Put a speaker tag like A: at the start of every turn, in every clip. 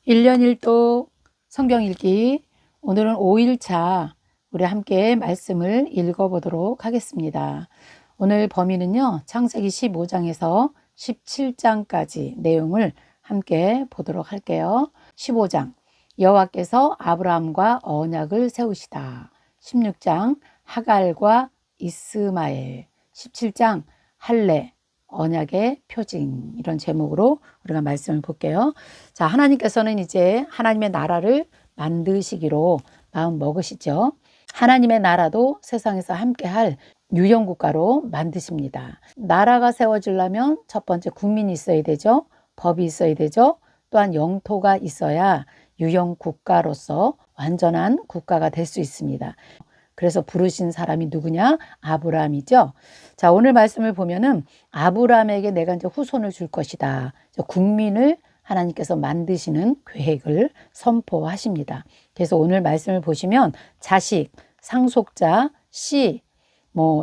A: 1년 1독 성경 읽기. 오늘은 5일차 우리 함께 말씀을 읽어보도록 하겠습니다. 오늘 범위는요, 창세기 15장에서 17장까지 내용을 함께 보도록 할게요. 15장, 여호와께서 아브라함과 언약을 세우시다. 16장, 하갈과 이스마엘. 17장, 할례, 언약의 표징. 이런 제목으로 우리가 말씀을 볼게요. 자, 하나님께서는 이제 하나님의 나라를 만드시기로 마음 먹으시죠. 하나님의 나라도 세상에서 함께할 유형국가로 만드십니다. 나라가 세워지려면 첫 번째 국민이 있어야 되죠. 법이 있어야 되죠. 또한 영토가 있어야 유형국가로서 완전한 국가가 될 수 있습니다. 그래서 부르신 사람이 누구냐? 아브라함이죠. 자, 오늘 말씀을 보면은 아브라함에게 내가 이제 후손을 줄 것이다. 국민을 하나님께서 만드시는 계획을 선포하십니다. 그래서 오늘 말씀을 보시면 자식, 상속자, 씨,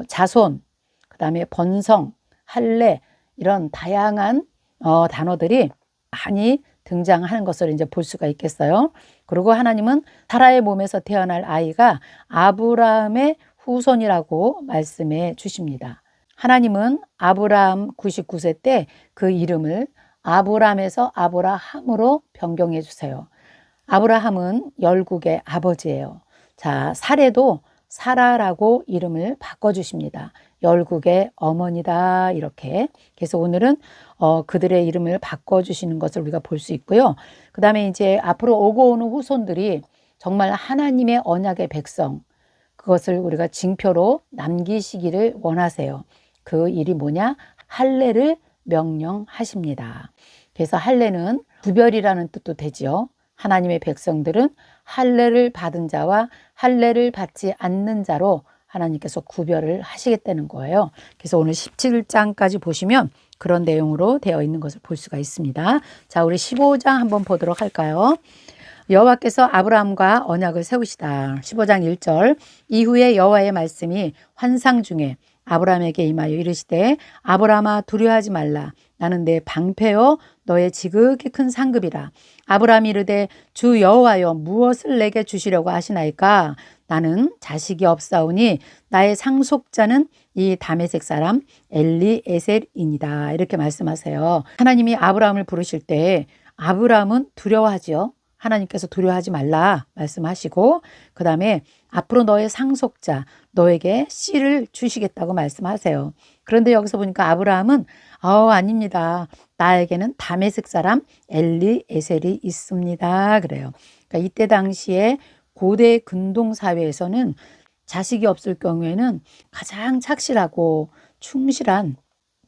A: 자손, 그다음에 번성, 할례 이런 다양한 단어들이 많이 등장하는 것을 이제 볼 수가 있겠어요. 그리고 하나님은 사라의 몸에서 태어날 아이가 아브라함의 후손이라고 말씀해 주십니다. 하나님은 아브라함 99세 때 그 이름을 아브람에서 아브라함으로 변경해 주세요. 아브라함은 열국의 아버지예요. 자, 사례도 사라라고 이름을 바꿔주십니다. 열국의 어머니다 이렇게. 그래서 오늘은 그들의 이름을 바꿔주시는 것을 우리가 볼 수 있고요. 그 다음에 이제 앞으로 오고 오는 후손들이 정말 하나님의 언약의 백성, 그것을 우리가 징표로 남기시기를 원하세요. 그 일이 뭐냐? 할례를 명령하십니다. 그래서 할례는 구별이라는 뜻도 되지요. 하나님의 백성들은 할례를 받은 자와 할례를 받지 않는 자로 하나님께서 구별을 하시겠다는 거예요. 그래서 오늘 17장까지 보시면 그런 내용으로 되어 있는 것을 볼 수가 있습니다. 자, 우리 15장 한번 보도록 할까요? 여호와께서 아브라함과 언약을 세우시다. 15장 1절. 이후에 여호와의 말씀이 환상 중에 아브라함에게 임하여 이르시되 아브라함아 두려워하지 말라. 나는 내 방패요 너의 지극히 큰 상급이라. 아브라함이 이르되 주 여호와여 무엇을 내게 주시려고 하시나이까? 나는 자식이 없사오니 나의 상속자는 이 다메섹 사람 엘리에셀이니라. 이렇게 말씀하세요. 하나님이 아브라함을 부르실 때 아브라함은 두려워하지요. 하나님께서 두려워하지 말라 말씀하시고, 그 다음에 앞으로 너의 상속자, 너에게 씨를 주시겠다고 말씀하세요. 그런데 여기서 보니까 아브라함은 아닙니다. 나에게는 다메섹 사람 엘리에셀이 있습니다. 그래요. 그러니까 이때 당시에 고대 근동 사회에서는 자식이 없을 경우에는 가장 착실하고 충실한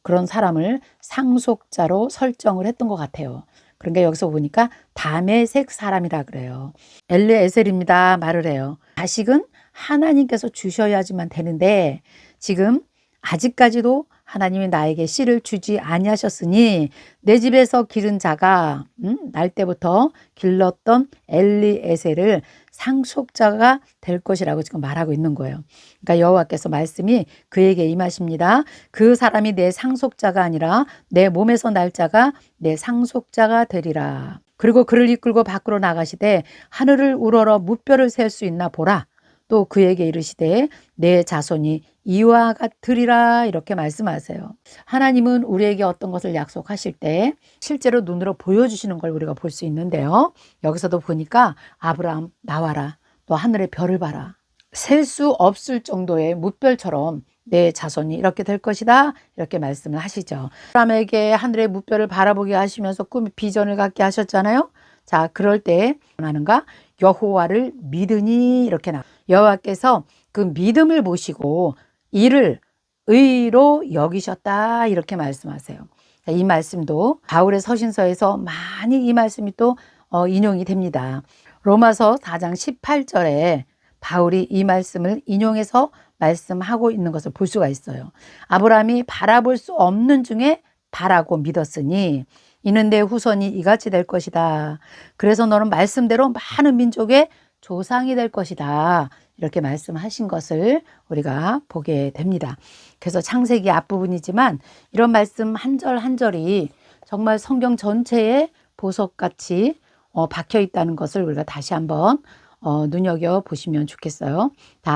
A: 그런 사람을 상속자로 설정을 했던 것 같아요. 그러니까 여기서 보니까 다메섹 사람이라 그래요. 엘리에셀입니다 말을 해요. 자식은 하나님께서 주셔야지만 되는데 지금 아직까지도 하나님이 나에게 씨를 주지 아니하셨으니 내 집에서 기른 자가 날 때부터 길렀던 엘리에셀을 상속자가 될 것이라고 지금 말하고 있는 거예요. 그러니까 여호와께서 말씀이 그에게 임하십니다. 그 사람이 내 상속자가 아니라 내 몸에서 날 자가 내 상속자가 되리라. 그리고 그를 이끌고 밖으로 나가시되 하늘을 우러러 무뼈를 셀 수 있나 보라. 또 그에게 이르시되 내 자손이 이와 같으리라. 이렇게 말씀하세요. 하나님은 우리에게 어떤 것을 약속하실 때 실제로 눈으로 보여주시는 걸 우리가 볼 수 있는데요. 여기서도 보니까 아브라함 나와라. 또 하늘의 별을 봐라. 셀 수 없을 정도의 무별처럼 내 자손이 이렇게 될 것이다. 이렇게 말씀을 하시죠. 아브라함에게 하늘의 무별을 바라보게 하시면서 꿈 비전을 갖게 하셨잖아요. 자, 그럴 때 하는가? 여호와를 믿으니 이렇게 나와요. 여호와께서 그 믿음을 보시고 이를 의로 여기셨다. 이렇게 말씀하세요. 자, 이 말씀도 바울의 서신서에서 많이 이 말씀이 또 인용이 됩니다. 로마서 4장 18절에 바울이 이 말씀을 인용해서 말씀하고 있는 것을 볼 수가 있어요. 아브라함이 바라볼 수 없는 중에 바라고 믿었으니 이는 내 후손이 이같이 될 것이다. 그래서 너는 말씀대로 많은 민족의 조상이 될 것이다. 이렇게 말씀하신 것을 우리가 보게 됩니다. 그래서 창세기 앞부분이지만 이런 말씀 한 절 한 절이 정말 성경 전체의 보석같이 박혀 있다는 것을 우리가 다시 한번 눈여겨 보시면 좋겠어요.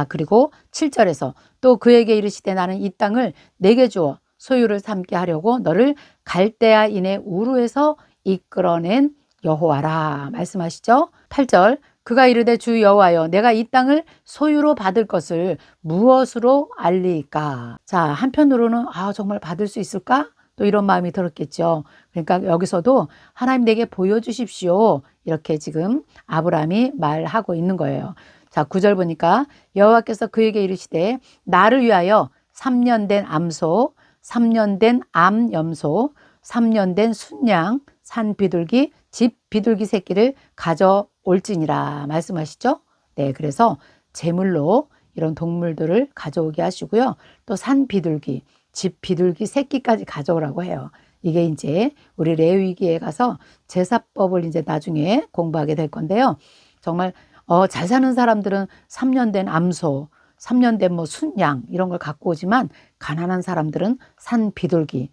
A: 그리고 7절에서 또 그에게 이르시되 나는 이 땅을 내게 주어 소유를 삼게 하려고 너를 갈대아인의 우르에서 이끌어낸 여호와라 말씀하시죠. 8절 그가 이르되 주 여호와여 내가 이 땅을 소유로 받을 것을 무엇으로 알리까? 자, 한편으로는 정말 받을 수 있을까? 또 이런 마음이 들었겠죠. 그러니까 여기서도 하나님 내게 보여주십시오. 이렇게 지금 아브라함이 말하고 있는 거예요. 자, 9절 보니까 여호와께서 그에게 이르시되 나를 위하여 3년 된 암소, 3년 된 암염소, 3년 된 순양, 산 비둘기, 집 비둘기 새끼를 가져올지니라 말씀하시죠. 네, 그래서 제물로 이런 동물들을 가져오게 하시고요. 또 산 비둘기, 집 비둘기 새끼까지 가져오라고 해요. 이게 이제 우리 레위기에 가서 제사법을 이제 나중에 공부하게 될 건데요. 정말 잘 사는 사람들은 3년 된 암소, 3년 된 뭐 순양 이런 걸 갖고 오지만 가난한 사람들은 산 비둘기,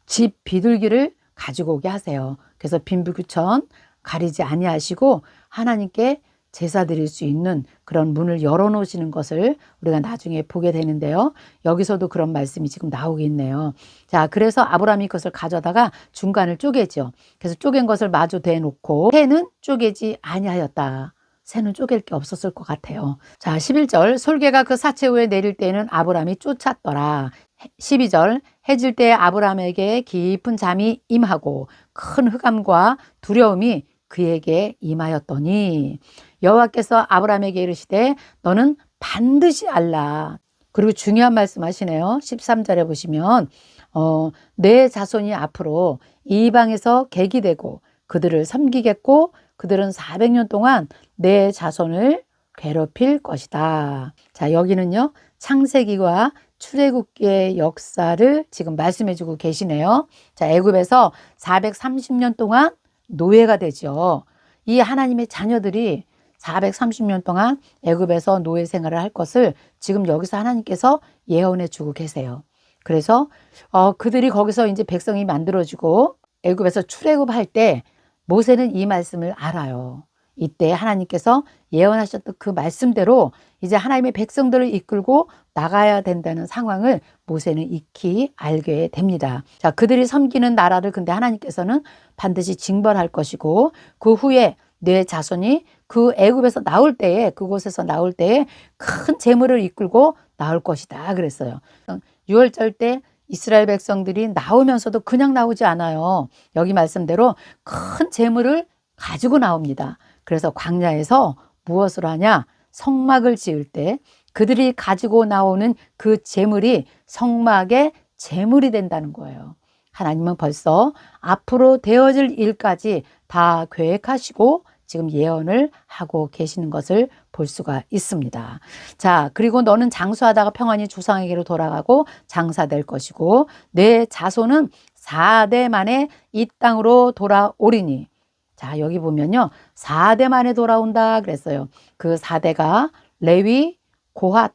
A: 집 비둘기를 가지고 오게 하세요. 그래서 빈부귀천 가리지 아니하시고 하나님께 제사 드릴 수 있는 그런 문을 열어놓으시는 것을 우리가 나중에 보게 되는데요. 여기서도 그런 말씀이 지금 나오고 있네요. 자, 그래서 아브라함이 그것을 가져다가 중간을 쪼개죠. 그래서 쪼갠 것을 마주 대놓고 새는 쪼개지 아니하였다. 새는 쪼갤 게 없었을 것 같아요. 자, 11절 솔개가 그 사체 위에 내릴 때에는 아브라함이 쫓았더라. 12절 해질 때 아브라함에게 깊은 잠이 임하고 큰 흑암과 두려움이 그에게 임하였더니 여호와께서 아브라함에게 이르시되 너는 반드시 알라. 그리고 중요한 말씀 하시네요. 13절에 보시면 내 자손이 앞으로 이방에서 객이 되고 그들을 섬기겠고 그들은 400년 동안 내 자손을 괴롭힐 것이다. 자, 여기는요 창세기와 출애굽기의 역사를 지금 말씀해 주고 계시네요. 자, 애굽에서 430년 동안 노예가 되죠. 이 하나님의 자녀들이 430년 동안 애굽에서 노예 생활을 할 것을 지금 여기서 하나님께서 예언해 주고 계세요. 그래서 그들이 거기서 이제 백성이 만들어지고 애굽에서 출애굽할 때 모세는 이 말씀을 알아요. 이때 하나님께서 예언하셨던 그 말씀대로 이제 하나님의 백성들을 이끌고 나가야 된다는 상황을 모세는 익히 알게 됩니다. 자, 그들이 섬기는 나라를 근데 하나님께서는 반드시 징벌할 것이고 그 후에 내 자손이 그 애굽에서 나올 때에 그곳에서 나올 때에 큰 재물을 이끌고 나올 것이다 그랬어요. 6월절 때 이스라엘 백성들이 나오면서도 그냥 나오지 않아요. 여기 말씀대로 큰 재물을 가지고 나옵니다. 그래서 광야에서 무엇을 하냐? 성막을 지을 때 그들이 가지고 나오는 그 재물이 성막의 재물이 된다는 거예요. 하나님은 벌써 앞으로 되어질 일까지 다 계획하시고 지금 예언을 하고 계시는 것을 볼 수가 있습니다. 자, 그리고 너는 장수하다가 평안히 조상에게로 돌아가고 장사될 것이고 내 자손은 4대 만에 이 땅으로 돌아오리니. 자, 여기 보면요 4대 만에 돌아온다 그랬어요. 그 4대가 레위, 고핫,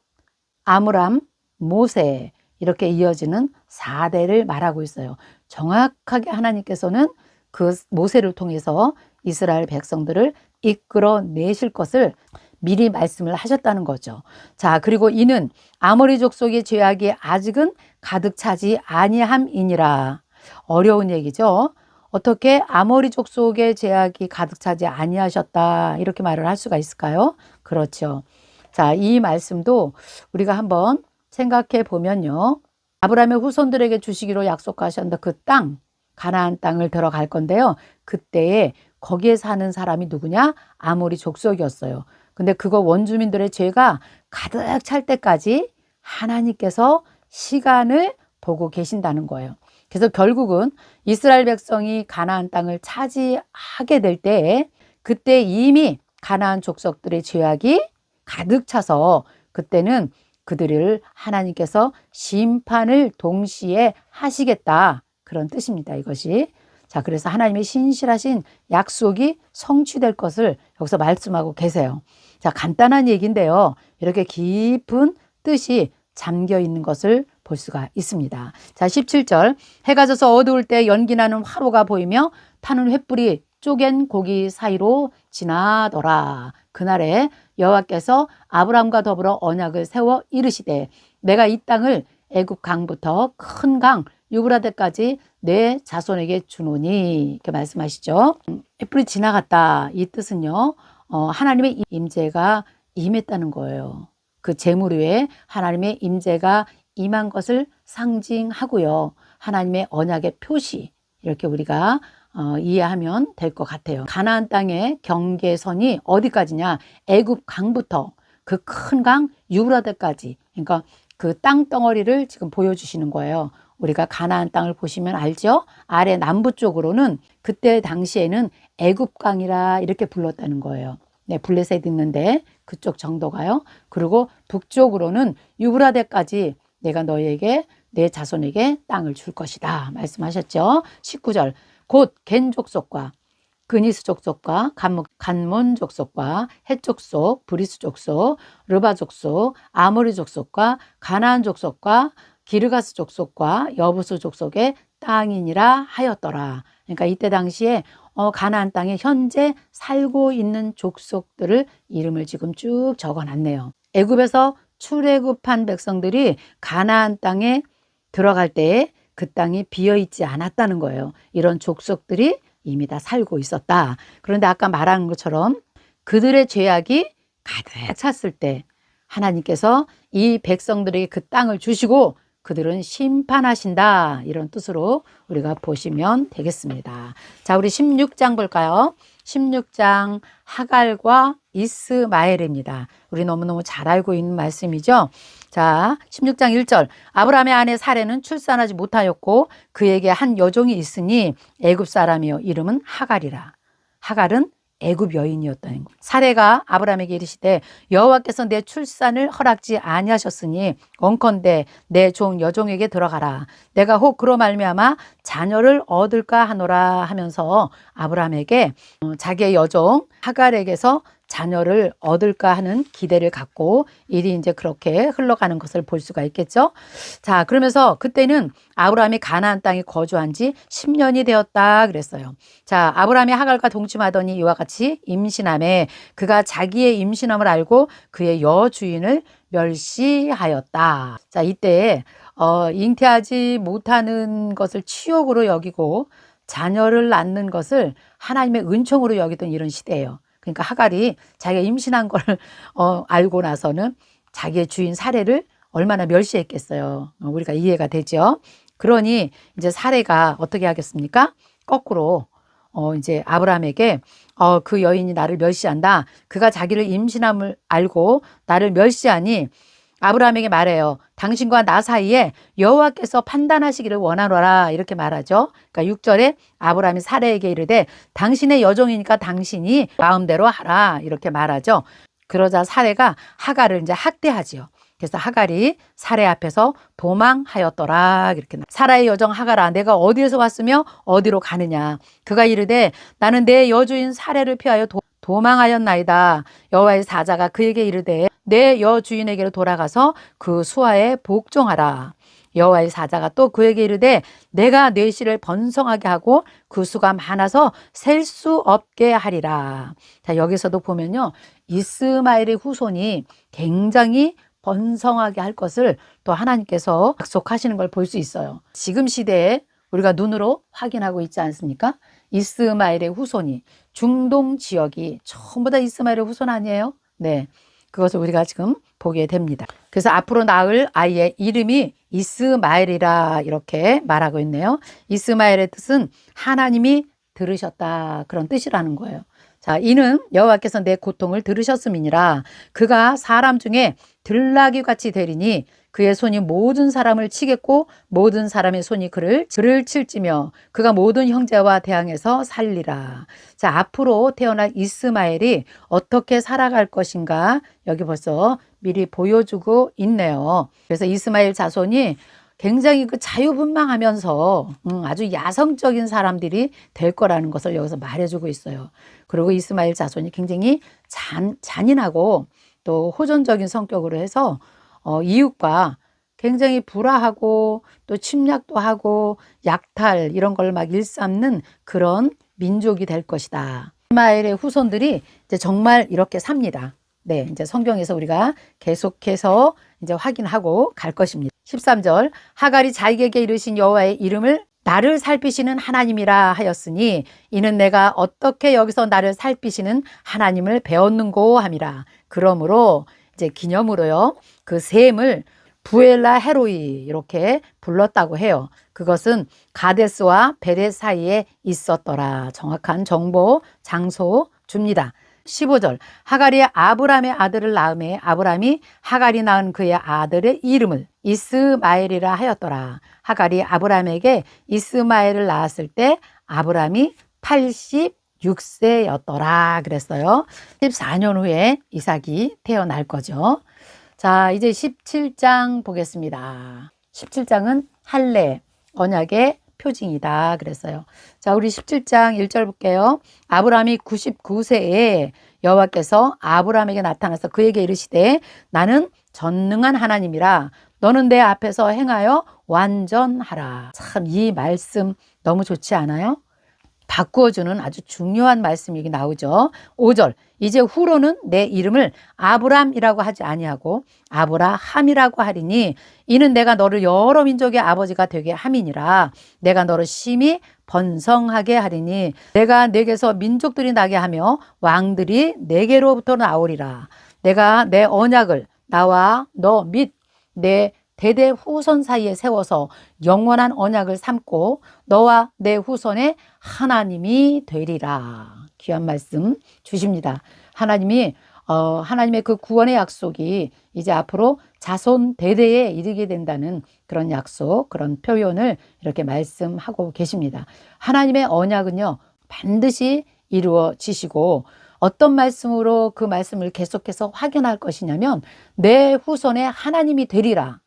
A: 아므람, 모세 이렇게 이어지는 4대를 말하고 있어요. 정확하게 하나님께서는 그 모세를 통해서 이스라엘 백성들을 이끌어내실 것을 미리 말씀을 하셨다는 거죠. 자, 그리고 이는 아모리 족속의 죄악이 아직은 가득 차지 아니함이니라. 어려운 얘기죠. 어떻게 아모리 족속의 죄악이 가득 차지 아니하셨다 이렇게 말을 할 수가 있을까요? 그렇죠. 자, 이 말씀도 우리가 한번 생각해 보면요. 아브라함의 후손들에게 주시기로 약속하셨던 그 땅, 가나안 땅을 들어갈 건데요. 그때에 거기에 사는 사람이 누구냐? 아모리 족속이었어요. 근데 그거 원주민들의 죄가 가득 찰 때까지 하나님께서 시간을 보고 계신다는 거예요. 그래서 결국은 이스라엘 백성이 가나안 땅을 차지하게 될 때에 그때 이미 가나안 족속들의 죄악이 가득 차서 그때는 그들을 하나님께서 심판을 동시에 하시겠다. 그런 뜻입니다. 이것이. 자, 그래서 하나님의 신실하신 약속이 성취될 것을 여기서 말씀하고 계세요. 자, 간단한 얘기인데요. 이렇게 깊은 뜻이 잠겨 있는 것을 볼 수가 있습니다. 자, 17절 해가 져서 어두울 때 연기 나는 화로가 보이며 타는 횃불이 쪼갠 고기 사이로 지나더라. 그날에 여호와께서 아브라함과 더불어 언약을 세워 이르시되 내가 이 땅을 애굽 강부터 큰 강 유브라데까지 내 자손에게 주노니 이렇게 말씀하시죠. 횃불이 지나갔다 이 뜻은요, 하나님의 임재가 임했다는 거예요. 그 재물 위에 하나님의 임재가 임한 것을 상징하고요, 하나님의 언약의 표시, 이렇게 우리가 이해하면 될 것 같아요. 가나안 땅의 경계선이 어디까지냐? 애굽 강부터 그 큰 강 유브라데까지, 그러니까 그 땅덩어리를 지금 보여주시는 거예요. 우리가 가나안 땅을 보시면 알죠? 아래 남부 쪽으로는 그때 당시에는 애굽강이라 이렇게 불렀다는 거예요. 네, 블레셋 있는데 그쪽 정도가요. 그리고 북쪽으로는 유브라데까지 내가 너희에게 내 자손에게 땅을 줄 것이다 말씀하셨죠. 19절 곧 겐 족속과 그니스 족속과 간몬 족속과 헷 족속, 브리스 족속, 르바 족속, 아모리 족속과 가나안 족속과 기르가스 족속과 여부스 족속의 땅이니라 하였더라. 그러니까 이때 당시에 가나안 땅에 현재 살고 있는 족속들을 이름을 지금 쭉 적어놨네요. 애굽에서 출애굽한 백성들이 가나안 땅에 들어갈 때에 그 땅이 비어있지 않았다는 거예요. 이런 족속들이 이미 다 살고 있었다. 그런데 아까 말한 것처럼 그들의 죄악이 가득 찼을 때 하나님께서 이 백성들에게 그 땅을 주시고 그들은 심판하신다, 이런 뜻으로 우리가 보시면 되겠습니다. 자, 우리 16장 볼까요? 16장 하갈과 이스마엘입니다. 우리 너무너무 잘 알고 있는 말씀이죠. 자, 16장 1절 아브라함의 아내 사레는 출산하지 못하였고 그에게 한 여종이 있으니 애굽 사람이요 이름은 하갈이라. 하갈은 애굽 여인이었다는 것. 사레가 아브라함에게 이르시되 여호와께서 내 출산을 허락지 아니하셨으니 원컨대 내 종 여종에게 들어가라. 내가 혹 그로 말미암아 자녀를 얻을까 하노라 하면서 아브라함에게 자기의 여종 하갈에게서 자녀를 얻을까 하는 기대를 갖고 일이 이제 그렇게 흘러가는 것을 볼 수가 있겠죠. 자, 그러면서 그때는 아브라함이 가나안 땅에 거주한 지 10년이 되었다 그랬어요. 자, 아브라함이 하갈과 동침하더니 이와 같이 임신함에 그가 자기의 임신함을 알고 그의 여주인을 멸시하였다. 자, 이때 잉태하지 못하는 것을 치욕으로 여기고 자녀를 낳는 것을 하나님의 은총으로 여기던 이런 시대예요. 그러니까 하갈이 자기가 임신한 걸 알고 나서는 자기의 주인 사레를 얼마나 멸시했겠어요. 우리가 이해가 되죠. 그러니 이제 사레가 어떻게 하겠습니까? 거꾸로 이제 아브라함에게 그 여인이 나를 멸시한다. 그가 자기를 임신함을 알고 나를 멸시하니 아브라함에게 말해요. 당신과 나 사이에 여호와께서 판단하시기를 원하노라, 이렇게 말하죠. 그러니까 6절에 아브라함이 사레에게 이르되 당신의 여종이니까 당신이 마음대로 하라, 이렇게 말하죠. 그러자 사레가 하갈을 이제 학대하지요. 그래서 하갈이 사레 앞에서 도망하였더라, 이렇게. 사라의 여종 하갈아, 내가 어디에서 왔으며 어디로 가느냐. 그가 이르되 나는 내 여주인 사레를 피하여 도망하였나이다. 여호와의 사자가 그에게 이르되 내 여주인에게로 돌아가서 그 수하에 복종하라. 여호와의 사자가 또 그에게 이르되 내가 내 씨를 번성하게 하고 그 수가 많아서 셀 수 없게 하리라. 자, 여기서도 보면요, 이스마엘의 후손이 굉장히 번성하게 할 것을 또 하나님께서 약속하시는 걸 볼 수 있어요. 지금 시대에 우리가 눈으로 확인하고 있지 않습니까? 이스마엘의 후손이, 중동 지역이 전부 다 이스마엘의 후손 아니에요? 네, 그것을 우리가 지금 보게 됩니다. 그래서 앞으로 낳을 아이의 이름이 이스마엘이라 이렇게 말하고 있네요. 이스마엘의 뜻은 하나님이 들으셨다, 그런 뜻이라는 거예요. 자, 이는 여호와께서 내 고통을 들으셨음이니라. 그가 사람 중에 들나귀 같이 되리니 그의 손이 모든 사람을 치겠고 모든 사람의 손이 그를 칠지며 그가 모든 형제와 대항해서 살리라. 자, 앞으로 태어날 이스마엘이 어떻게 살아갈 것인가 여기 벌써 미리 보여주고 있네요. 그래서 이스마엘 자손이 굉장히 그 자유분방하면서 아주 야성적인 사람들이 될 거라는 것을 여기서 말해주고 있어요. 그리고 이스마엘 자손이 굉장히 잔인하고 또 호전적인 성격으로 해서 이웃과 굉장히 불화하고 또 침략도 하고 약탈 이런 걸 막 일삼는 그런 민족이 될 것이다. 이스마엘의 후손들이 이제 정말 이렇게 삽니다. 네, 이제 성경에서 우리가 계속해서 이제 확인하고 갈 것입니다. 13절 하갈이 자기에게 이르신 여호와의 이름을 나를 살피시는 하나님이라 하였으니 이는 내가 어떻게 여기서 나를 살피시는 하나님을 배웠는고 함이라. 그러므로 이제 기념으로요. 그 셈을 부엘라 헤로이 이렇게 불렀다고 해요. 그것은 가데스와 베렛 사이에 있었더라. 정확한 정보, 장소 줍니다. 15절 하갈이 아브람의 아들을 낳음에 아브람이 하갈이 낳은 그의 아들의 이름을 이스마엘이라 하였더라. 하갈이 아브람에게 이스마엘을 낳았을 때 아브람이 86세였더라 그랬어요. 14년 후에 이삭이 태어날 거죠. 자, 이제 17장 보겠습니다. 17장은 할례, 언약의 표징이다 그랬어요. 자, 우리 17장 1절 볼게요. 아브람이 99세에 여호와께서 아브람에게 나타나서 그에게 이르시되 나는 전능한 하나님이라 너는 내 앞에서 행하여 완전하라. 참 이 말씀 너무 좋지 않아요? 바꾸어주는 아주 중요한 말씀이 나오죠. 5절 이제 후로는 내 이름을 아브람이라고 하지 아니하고 아브라함이라고 하리니 이는 내가 너를 여러 민족의 아버지가 되게 함이니라. 내가 너를 심히 번성하게 하리니 내가 내게서 민족들이 나게 하며 왕들이 내게로부터 나오리라. 내가 내 언약을 나와 너 및 내 대대 후손 사이에 세워서 영원한 언약을 삼고 너와 내 후손의 하나님이 되리라. 귀한 말씀 주십니다. 하나님의 그 구원의 약속이 이제 앞으로 자손 대대에 이르게 된다는 그런 약속, 그런 표현을 이렇게 말씀하고 계십니다. 하나님의 언약은요, 반드시 이루어지시고 어떤 말씀으로 그 말씀을 계속해서 확인할 것이냐면 내 후손의 하나님이 되리라.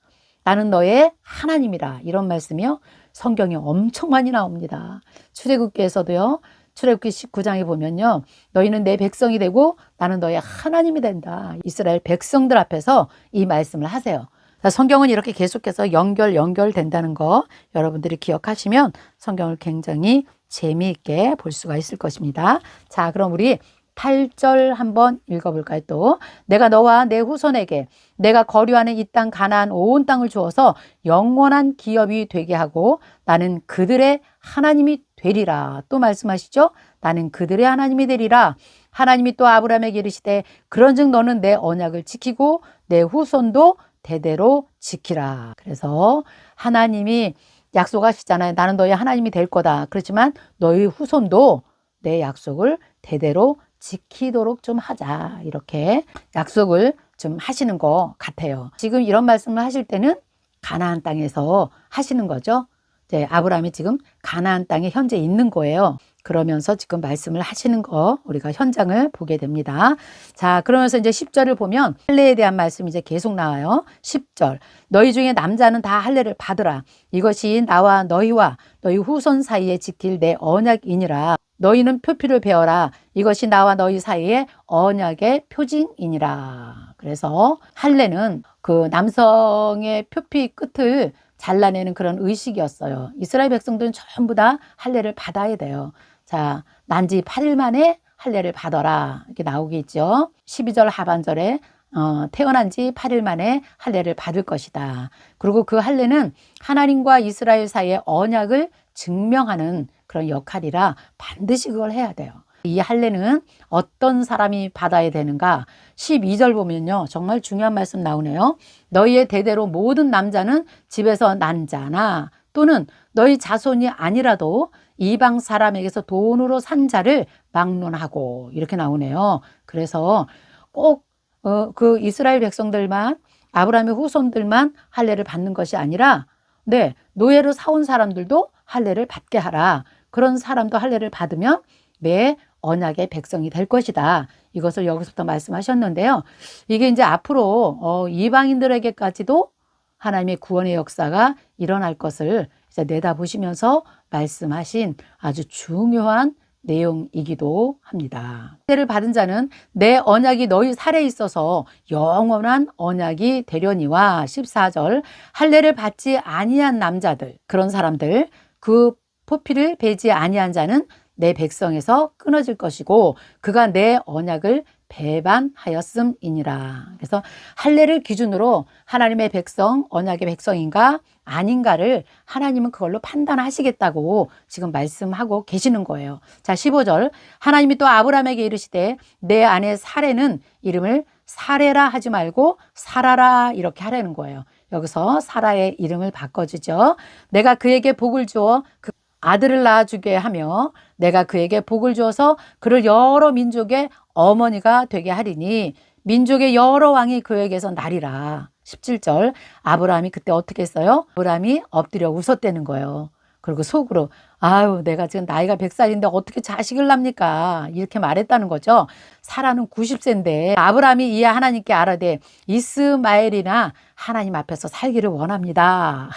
A: 나는 너의 하나님이라. 이런 말씀이요. 성경에 엄청 많이 나옵니다. 출애굽기에서도요. 출애굽기 19장에 보면요. 너희는 내 백성이 되고 나는 너의 하나님이 된다. 이스라엘 백성들 앞에서 이 말씀을 하세요. 성경은 이렇게 계속해서 연결된다는 거 여러분들이 기억하시면 성경을 굉장히 재미있게 볼 수가 있을 것입니다. 자, 그럼 우리 8절 한번 읽어볼까요? 또 내가 너와 내 후손에게 내가 거류하는 이 땅 가나안 온 땅을 주어서 영원한 기업이 되게 하고 나는 그들의 하나님이 되리라. 또 말씀하시죠? 나는 그들의 하나님이 되리라. 하나님이 또 아브라함에게 이르시되 그런즉 너는 내 언약을 지키고 내 후손도 대대로 지키라. 그래서 하나님이 약속하시잖아요. 나는 너의 하나님이 될 거다. 그렇지만 너희 후손도 내 약속을 대대로 지키도록 좀 하자. 이렇게 약속을 좀 하시는 것 같아요. 지금 이런 말씀을 하실 때는 가나안 땅에서 하시는 거죠. 이제 아브라함이 지금 가나안 땅에 현재 있는 거예요. 그러면서 지금 말씀을 하시는 거 우리가 현장을 보게 됩니다. 자, 그러면서 이제 10절을 보면 할례에 대한 말씀이 이제 계속 나와요. 10절 너희 중에 남자는 다 할례를 받으라. 이것이 나와 너희와 너희 후손 사이에 지킬 내 언약이니라. 너희는 표피를 베어라. 이것이 나와 너희 사이에 언약의 표징이니라. 그래서 할례는 그 남성의 표피 끝을 잘라내는 그런 의식이었어요. 이스라엘 백성들은 전부 다 할례를 받아야 돼요. 자, 난지 8일 만에 할례를 받아라. 이렇게 나오게 있죠. 12절 하반절에 태어난 지 8일 만에 할례를 받을 것이다. 그리고 그 할례는 하나님과 이스라엘 사이의 언약을 증명하는 그런 역할이라 반드시 그걸 해야 돼요. 이 할례는 어떤 사람이 받아야 되는가? 12절 보면요. 정말 중요한 말씀 나오네요. 너희의 대대로 모든 남자는 집에서 난 자나 또는 너희 자손이 아니라도 이방 사람에게서 돈으로 산 자를 막론하고 이렇게 나오네요. 그래서 꼭 그 이스라엘 백성들만 아브라함의 후손들만 할례를 받는 것이 아니라 노예로 사온 사람들도 할례를 받게 하라. 그런 사람도 할례를 받으면 내 언약의 백성이 될 것이다. 이것을 여기서부터 말씀하셨는데요. 이게 이제 앞으로 이방인들에게까지도 하나님의 구원의 역사가 일어날 것을 이제 내다보시면서 말씀하신 아주 중요한 내용이기도 합니다. 할례를 받은 자는 내 언약이 너희 살에 있어서 영원한 언약이 되려니와 14절 할례를 받지 아니한 남자들 그런 사람들 그 포피를 베지 아니한 자는 내 백성에서 끊어질 것이고 그가 내 언약을 배반하였음이니라. 그래서 할례를 기준으로 하나님의 백성, 언약의 백성인가 아닌가를 하나님은 그걸로 판단하시겠다고 지금 말씀하고 계시는 거예요. 자, 15절. 하나님이 또 아브라함에게 이르시되 내 아내 사레는 이름을 사레라 하지 말고 사라라 이렇게 하라는 거예요. 여기서 사라의 이름을 바꿔주죠. 내가 그에게 복을 주어 그 아들을 낳아주게 하며 내가 그에게 복을 주어서 그를 여러 민족의 어머니가 되게 하리니 민족의 여러 왕이 그에게서 나리라. 17절. 아브라함이 그때 어떻게 했어요? 아브라함이 엎드려 웃었다는 거예요. 그리고 속으로 아유 내가 지금 나이가 100살인데 어떻게 자식을 낳습니까? 이렇게 말했다는 거죠. 사라는 90세인데 아브라함이 이에 하나님께 아뢰되 이스마엘이나 하나님 앞에서 살기를 원합니다.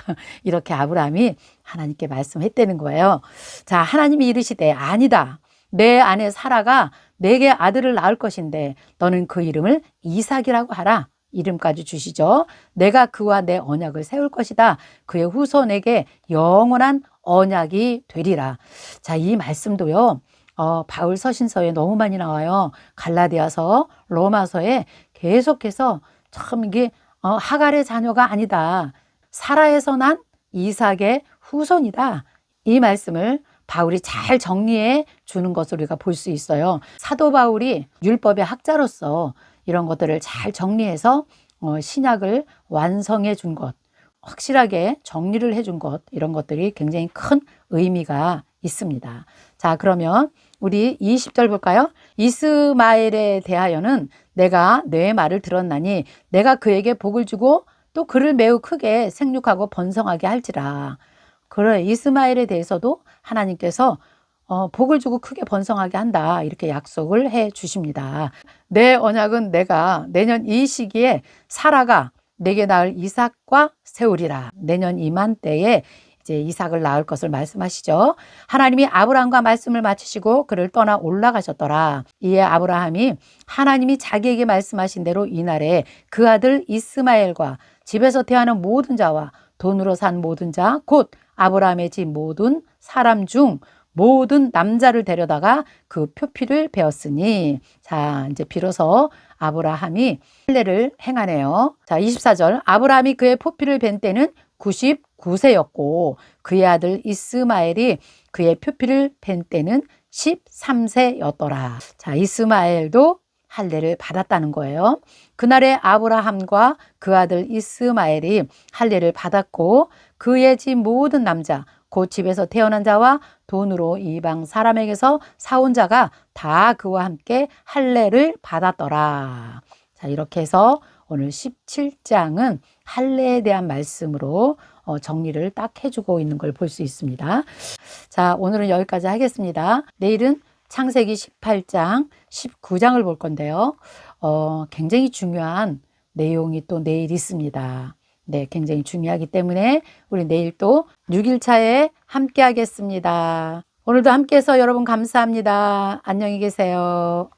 A: 이렇게 아브라함이 하나님께 말씀했다는 거예요. 자, 하나님이 이르시되 아니다. 내 아내 사라가 내게 아들을 낳을 것인데 너는 그 이름을 이삭이라고 하라. 이름까지 주시죠. 내가 그와 내 언약을 세울 것이다. 그의 후손에게 영원한 언약이 되리라. 자, 이 말씀도요. 바울 서신서에 너무 많이 나와요. 갈라디아서, 로마서에 계속해서 참 이게 하갈의 자녀가 아니다. 사라에서 난 이삭의 후손이다. 이 말씀을 바울이 잘 정리해 주는 것을 우리가 볼 수 있어요. 사도 바울이 율법의 학자로서 이런 것들을 잘 정리해서 신약을 완성해 준 것, 확실하게 정리를 해 준 것, 이런 것들이 굉장히 큰 의미가 있습니다. 자, 그러면 우리 20절 볼까요? 이스마엘에 대하여는 내가 내 말을 들었나니 내가 그에게 복을 주고 또 그를 매우 크게 생육하고 번성하게 할지라. 그래, 이스마엘에 대해서도 하나님께서 복을 주고 크게 번성하게 한다. 이렇게 약속을 해 주십니다. 내 언약은 내가 내년 이 시기에 사라가 내게 낳을 이삭과 세우리라. 내년 이맘때에 이제 이삭을 낳을 것을 말씀하시죠. 하나님이 아브라함과 말씀을 마치시고 그를 떠나 올라가셨더라. 이에 아브라함이 하나님이 자기에게 말씀하신 대로 이날에 그 아들 이스마엘과 집에서 태어나는 모든 자와 돈으로 산 모든 자, 곧 아브라함의 집 모든 사람 중 모든 남자를 데려다가 그 표피를 베었으니. 자, 이제 비로소 아브라함이 할례를 행하네요. 자, 24절. 아브라함이 그의 표피를 벤 때는 99세였고 그의 아들 이스마엘이 그의 표피를 벤 때는 13세였더라. 자, 이스마엘도 할례를 받았다는 거예요. 그날에 아브라함과 그 아들 이스마엘이 할례를 받았고 그의 집 모든 남자 곧 집에서 태어난 자와 돈으로 이방 사람에게서 사온 자가 다 그와 함께 할례를 받았더라. 자, 이렇게 해서 오늘 17장은 할례에 대한 말씀으로 정리를 딱 해주고 있는 걸 볼 수 있습니다. 자, 오늘은 여기까지 하겠습니다. 내일은 창세기 18장, 19장을 볼 건데요. 굉장히 중요한 내용이 또 내일 있습니다. 네, 굉장히 중요하기 때문에 우리 내일 또 6일차에 함께 하겠습니다. 오늘도 함께해서 여러분 감사합니다. 안녕히 계세요.